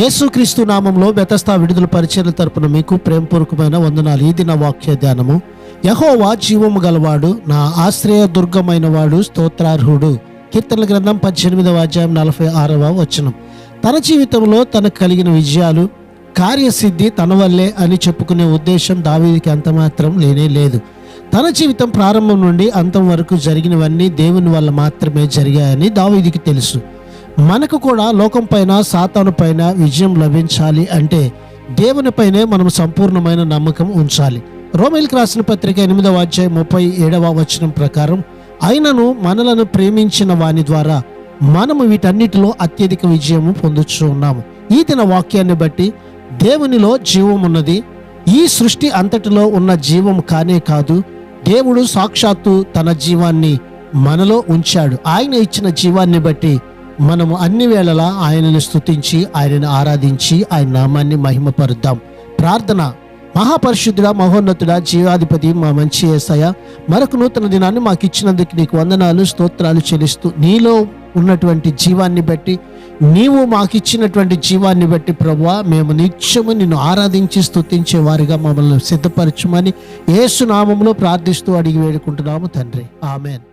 యేసుక్రీస్తు నామంలో బెతస్తా విడుదల పరిచర్య తరపున మీకు ప్రేమపూర్వకమైన వందనాలు. ఈ దిన వాక్య ధ్యానము. యెహోవా జీవము గలవాడు, నా ఆశ్రయ దుర్గమైన వాడు, స్తోత్రార్హుడు. కీర్తనల గ్రంథం 18వ అధ్యాయం 46వ వచనం. తన జీవితంలో తనకు కలిగిన విజయాలు, కార్యసిద్ధి తన వల్లే అని చెప్పుకునే ఉద్దేశం దావీదుకి అంత మాత్రం లేనే లేదు. తన జీవితం ప్రారంభం నుండి అంతం వరకు జరిగినవన్నీ దేవుని వల్ల మాత్రమే జరిగాయని దావీదుకి తెలుసు. మనకు కూడా లోకం పైన, సాతాను పైన విజయం లభించాలి అంటే దేవుని పైనే మనం సంపూర్ణమైన నమ్మకం ఉంచాలి. రోమీయులకు రాసిన పత్రిక 8వ అధ్యాయం 37వ వచనం ప్రకారం, అయినను మనలను ప్రేమించిన వాని ద్వారా మనము వీటన్నిటిలో అత్యధిక విజయము పొందుచూ ఉన్నాము. ఈ దిన వాక్యాన్ని బట్టి దేవునిలో జీవం ఉన్నది. ఈ సృష్టి అంతటిలో ఉన్న జీవం కానే కాదు, దేవుడు సాక్షాత్తు తన జీవాన్ని మనలో ఉంచాడు. ఆయన ఇచ్చిన జీవాన్ని బట్టి మనము అన్ని వేళలా ఆయనను స్తుతించి, ఆయనను ఆరాధించి, ఆయన నామాన్ని మహిమపరుద్దాం. ప్రార్థన. మహాపరిశుద్ధుడా, మహోన్నతుడా, జీవాధిపతి, మా మంచి యేసయ్య, మరొక నూతన దినాన్ని మాకు ఇచ్చినందుకు నీకు వందనాలు, స్తోత్రాలు చెల్లిస్తూ, నీలో ఉన్నటువంటి జీవాన్ని బట్టి, నీవు మాకు ఇచ్చినటువంటి జీవాన్ని బట్టి ప్రభువా, మేము నిత్యము నిన్ను ఆరాధించి స్తుతించే వారిగా మమ్మల్ని సిద్ధపరచమని యేసు నామములో ప్రార్థిస్తూ అడిగి వేడుకుంటున్నాము తండ్రి. ఆమేన్.